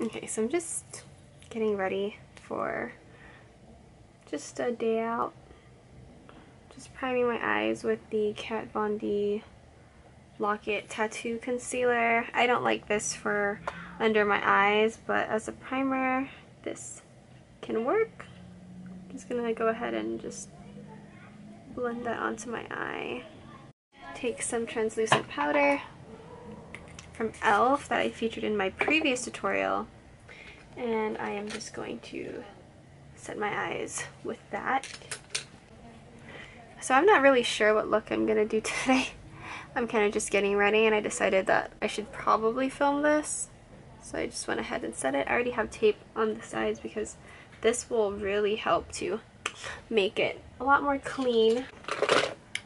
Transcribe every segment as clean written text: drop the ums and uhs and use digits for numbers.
Okay, so I'm just getting ready for just a day out. Just priming my eyes with the Kat Von D Lock-It Tattoo Concealer. I don't like this for under my eyes, but as a primer, this can work. I'm just gonna go ahead and just blend that onto my eye. Take some translucent powder from e.l.f. that I featured in my previous tutorial, and I am just going to set my eyes with that. So I'm not really sure what look I'm gonna do today. I'm kind of just getting ready, and I decided that I should probably film this, so I just went ahead and set it. I already have tape on the sides because this will really help to make it a lot more clean.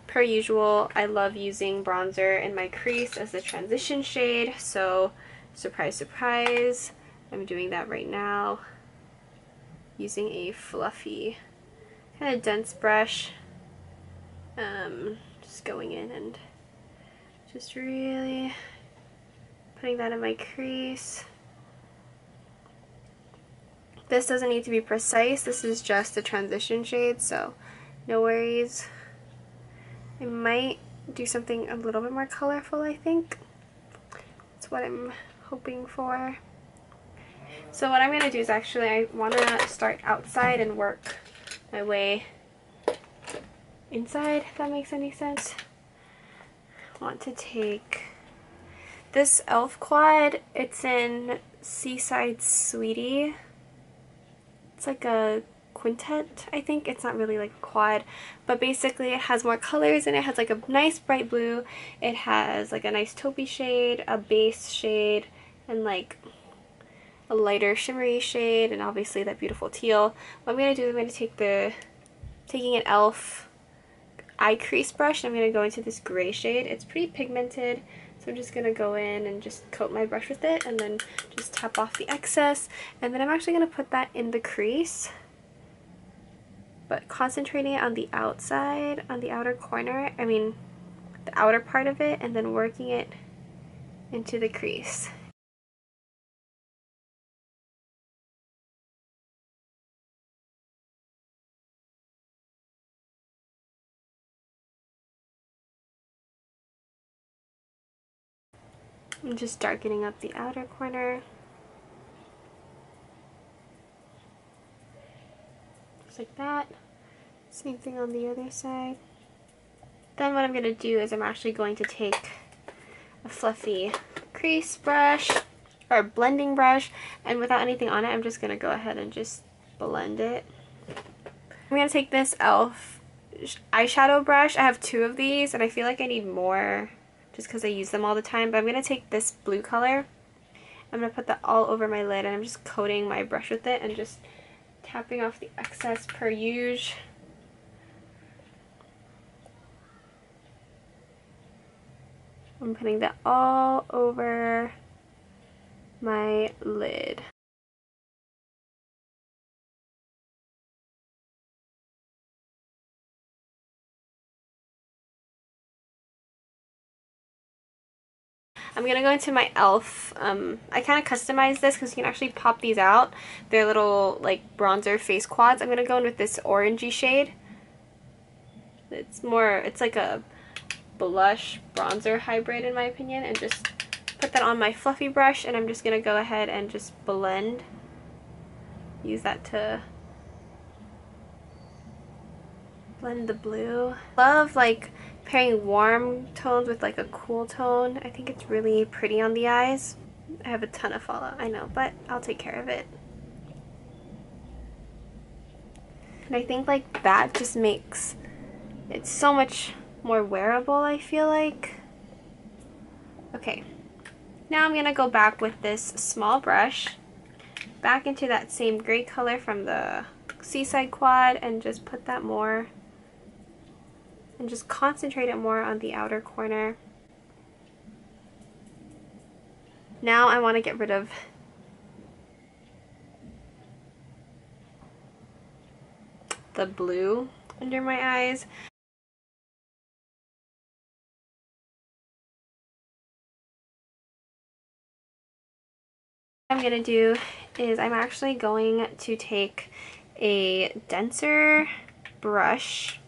Per usual, I love using bronzer in my crease as the transition shade, so surprise, surprise, I'm doing that right now using a fluffy, kind of dense brush. Just going in and just really putting that in my crease. This doesn't need to be precise, this is just a transition shade, so no worries. I might do something a little bit more colorful, I think. That's what I'm hoping for. So what I'm going to do is actually, I want to start outside and work my way inside, if that makes any sense. I want to take this e.l.f. quad. It's in Seaside Sweetie. It's like a quintet, I think. It's not really like a quad, but basically it has more colors and it has like a nice bright blue. It has like a nice taupey shade, a base shade, and like a lighter shimmery shade, and obviously that beautiful teal. What I'm going to do is I'm going to taking an e.l.f. eye crease brush, and I'm going to go into this gray shade. It's pretty pigmented, so I'm just going to go in and just coat my brush with it and then just tap off the excess, and then I'm actually going to put that in the crease, but concentrating it on the outside, on the outer corner, I mean the outer part of it, and then working it into the crease. I'm just darkening up the outer corner. Just like that. Same thing on the other side. Then what I'm going to do is I'm actually going to take a fluffy crease brush, or blending brush, and without anything on it, I'm just going to go ahead and just blend it. I'm going to take this e.l.f. eyeshadow brush. I have two of these, and I feel like I need more just because I use them all the time, but I'm going to take this blue color. I'm going to put that all over my lid, and I'm just coating my brush with it and just tapping off the excess per usual. I'm putting that all over my lid. I'm going to go into my e.l.f. I kind of customized this because you can actually pop these out. They're little like bronzer face quads. I'm going to go in with this orangey shade. It's like a blush bronzer hybrid in my opinion, and just put that on my fluffy brush, and I'm just going to go ahead and just blend. Use that to blend the blue. Love like pairing warm tones with like a cool tone. I think it's really pretty on the eyes. I have a ton of fallout, I know, but I'll take care of it. And I think like that just makes it so much more wearable, I feel like. Okay, now I'm gonna go back with this small brush back into that same gray color from the Seaside quad, and just put that more and just concentrate it more on the outer corner. Now I want to get rid of the blue under my eyes. I'm going to do is I'm actually going to take a denser brush,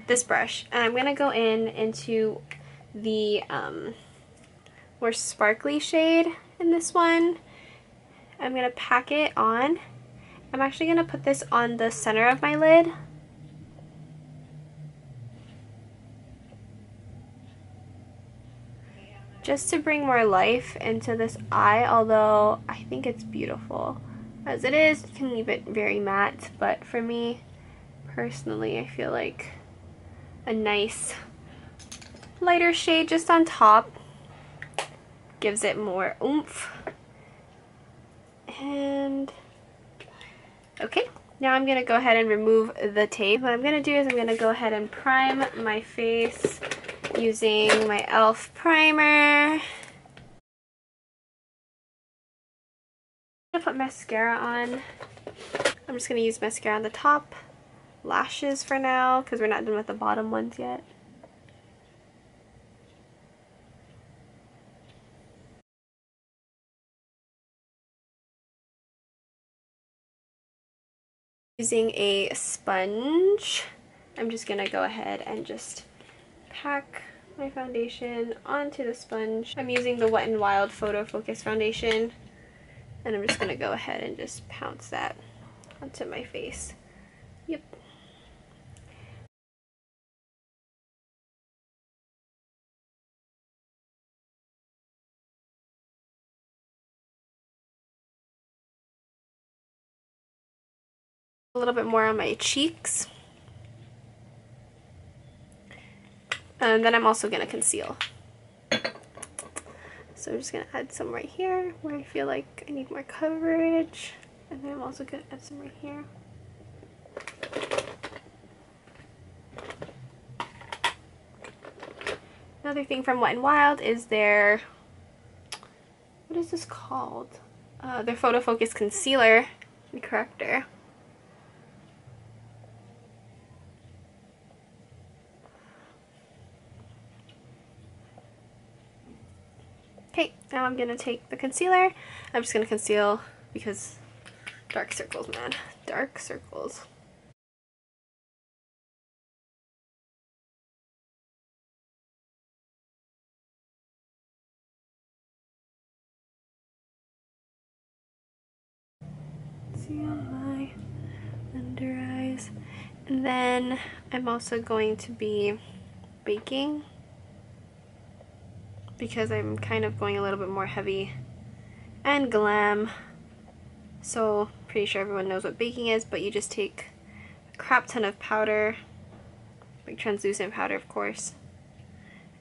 this brush, and I'm going to go into the more sparkly shade in this one. I'm going to pack it on. I'm actually going to put this on the center of my lid. Just to bring more life into this eye, although I think it's beautiful. As it is, you can leave it very matte, but for me, personally, I feel like a nice lighter shade just on top gives it more oomph. And okay, now I'm gonna go ahead and remove the tape. What I'm gonna do is I'm gonna go ahead and prime my face using my e.l.f. primer. I'm gonna put mascara on. I'm just gonna use mascara on the top, lashes for now, because we're not done with the bottom ones yet. Using a sponge, I'm just gonna go ahead and just pack my foundation onto the sponge. I'm using the Wet n Wild Photo Focus foundation, and I'm just gonna go ahead and just pounce that onto my face. Yep. A little bit more on my cheeks. And then I'm also gonna conceal. So I'm just gonna add some right here where I feel like I need more coverage. And then I'm also gonna add some right here. Another thing from Wet n Wild is their, what is this called? Their Photo Focus Concealer and Corrector. Okay, now I'm gonna take the concealer. I'm just gonna conceal because dark circles, man. Dark circles. See on my under eyes. And then I'm also going to be baking because I'm kind of going a little bit more heavy and glam. So pretty sure everyone knows what baking is, but you just take a crap ton of powder, like translucent powder of course,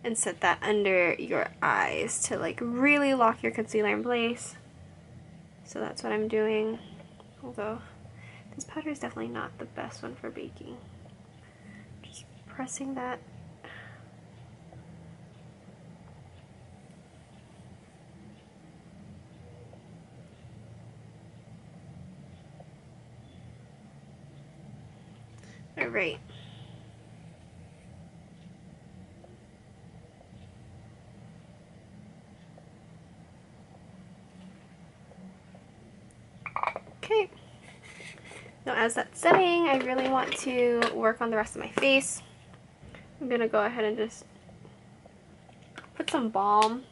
and set that under your eyes to like really lock your concealer in place. So that's what I'm doing, although this powder is definitely not the best one for baking. Just pressing that. Alright. Okay. Now as that's setting, I really want to work on the rest of my face. I'm gonna go ahead and just put some balm.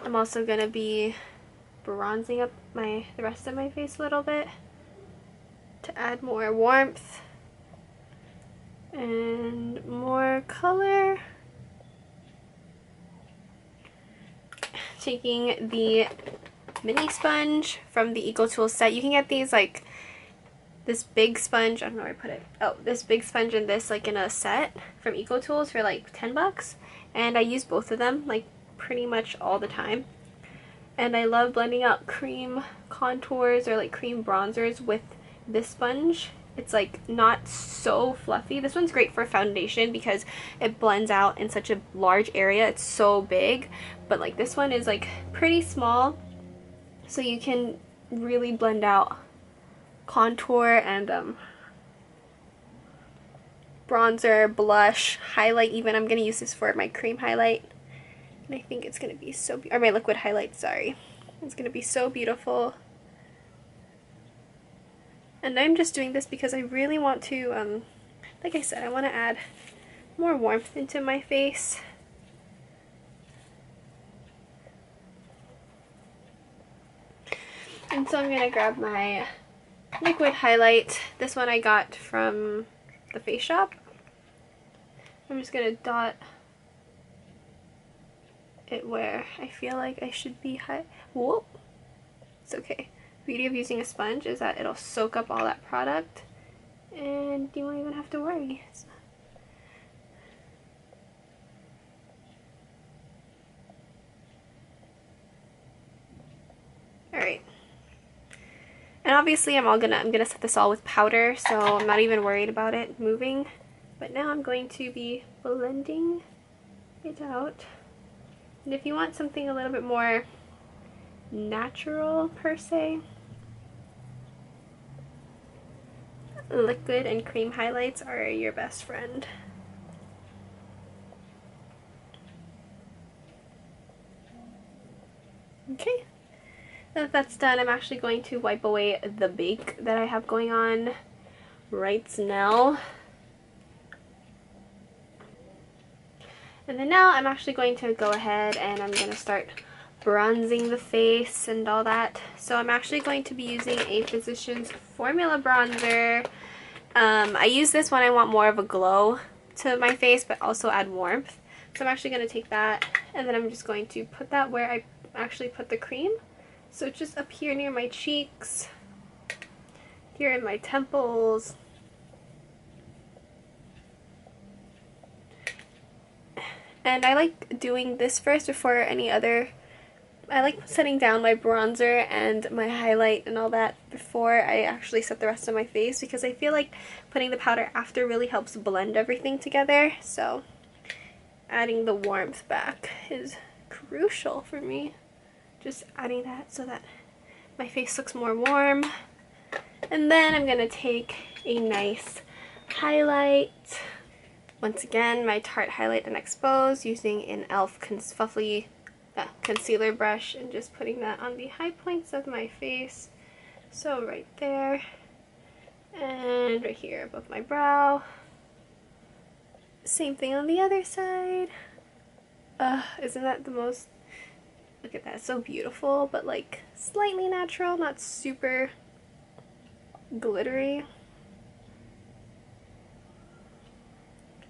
I'm also gonna be bronzing up the rest of my face a little bit to add more warmth and more color. Taking the mini sponge from the Eco Tools set. You can get these like this big sponge, I don't know where I put it. Oh, this big sponge and this like in a set from Eco Tools for like 10 bucks. And I use both of them like pretty much all the time. And I love blending out cream contours or like cream bronzers with this sponge. It's like not so fluffy. This one's great for foundation because it blends out in such a large area. It's so big. But like this one is like pretty small, so you can really blend out contour and bronzer, blush, highlight even. I'm going to use this for my cream highlight. And I think it's going to be so, or my liquid highlight, sorry. It's going to be so beautiful. And I'm just doing this because I really want to, like I said, I want to add more warmth into my face. And so I'm going to grab my liquid highlight. This one I got from the Face Shop. I'm just going to dot it where I feel like I should be Whoa! It's okay. The beauty of using a sponge is that it'll soak up all that product and you won't even have to worry. Alright. And obviously I'm gonna set this all with powder, so I'm not even worried about it moving. But now I'm going to be blending it out. And if you want something a little bit more natural per se, liquid and cream highlights are your best friend. Okay, now that that's done, I'm actually going to wipe away the bake that I have going on right now. And then now I'm actually going to go ahead and I'm going to start bronzing the face and all that. So I'm actually going to be using a Physicians Formula bronzer. I use this when I want more of a glow to my face but also add warmth. So I'm actually going to take that and then I'm just going to put that where I actually put the cream. So just up here near my cheeks, here in my temples, and I like doing this first before any other. I like setting down my bronzer and my highlight and all that before I actually set the rest of my face, because I feel like putting the powder after really helps blend everything together. So adding the warmth back is crucial for me. Just adding that so that my face looks more warm. And then I'm going to take a nice highlight. Once again, my Tarte Highlight and Expose using an e.l.f. Fluffy concealer brush and just putting that on the high points of my face. So right there and right here above my brow. Same thing on the other side. Isn't that the most... Look at that, it's so beautiful, but like slightly natural, not super glittery.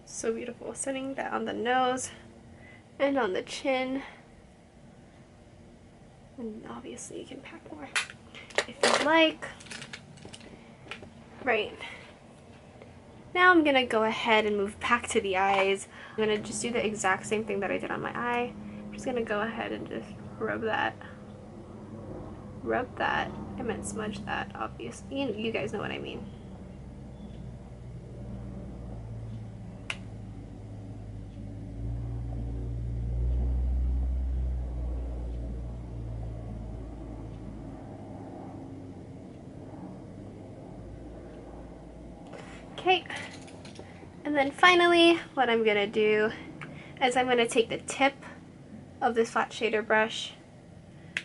So beautiful. Setting that on the nose and on the chin. And obviously you can pack more if you'd like. Right. Now I'm gonna go ahead and move back to the eyes. I'm gonna just do the exact same thing that I did on my eye. I'm just gonna go ahead and just rub that. Rub that. I meant smudge that, obviously. You guys know what I mean. Okay, and then finally what I'm gonna do is I'm gonna take the tip of this flat shader brush,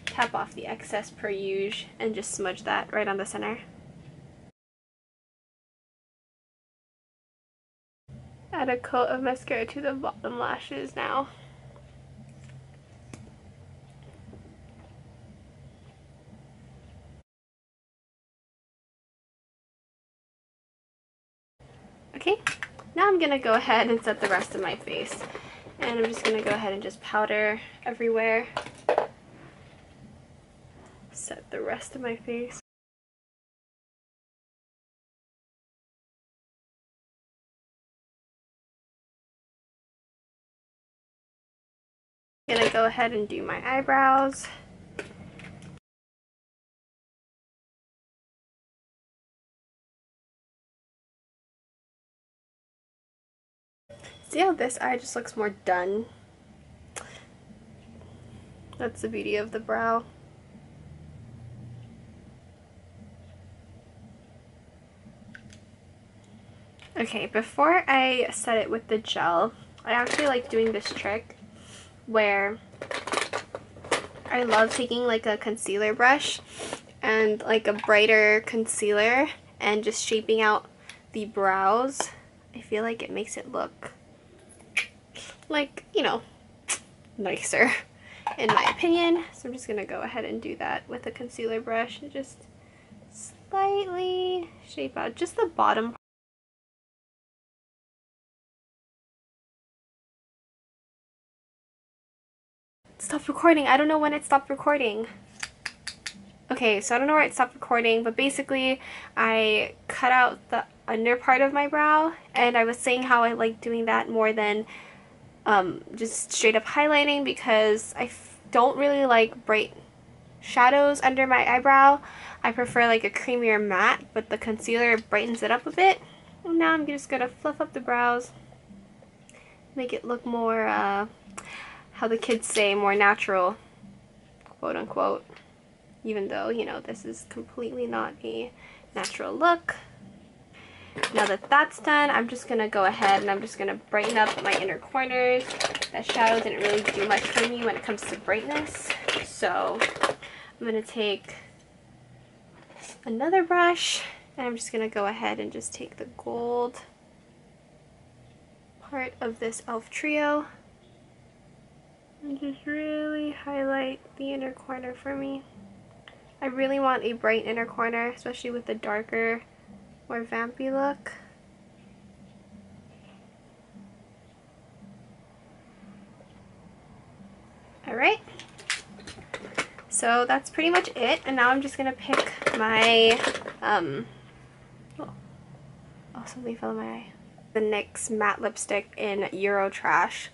tap off the excess per usual, and just smudge that right on the center. Add a coat of mascara to the bottom lashes now. Okay, now I'm gonna go ahead and set the rest of my face. And I'm just gonna go ahead and just powder everywhere. Set the rest of my face. I'm gonna go ahead and do my eyebrows. See how this eye just looks more done? That's the beauty of the brow. Okay, before I set it with the gel, I actually like doing this trick where I love taking like a concealer brush and like a brighter concealer and just shaping out the brows. I feel like it makes it look like, you know, nicer in my opinion. So I'm just gonna go ahead and do that with a concealer brush and just slightly shape out just the bottom. Stop recording. I don't know when it stopped recording. Okay, so I don't know where it stopped recording, but basically I cut out the under part of my brow, and I was saying how I like doing that more than just straight up highlighting, because I don't really like bright shadows under my eyebrow. I prefer like a creamier matte, but the concealer brightens it up a bit. And now I'm just gonna fluff up the brows, make it look more, how the kids say, more natural, quote unquote. Even though, you know, this is completely not a natural look. Now that that's done, I'm just going to go ahead and I'm just going to brighten up my inner corners. That shadow didn't really do much for me when it comes to brightness. So I'm going to take another brush and I'm just going to go ahead and just take the gold part of this e.l.f. trio and just really highlight the inner corner for me. I really want a bright inner corner, especially with the darker, more vampy look. Alright, so that's pretty much it, and now I'm just going to pick my, oh, something fell in my eye. The NYX matte lipstick in Eurotrash.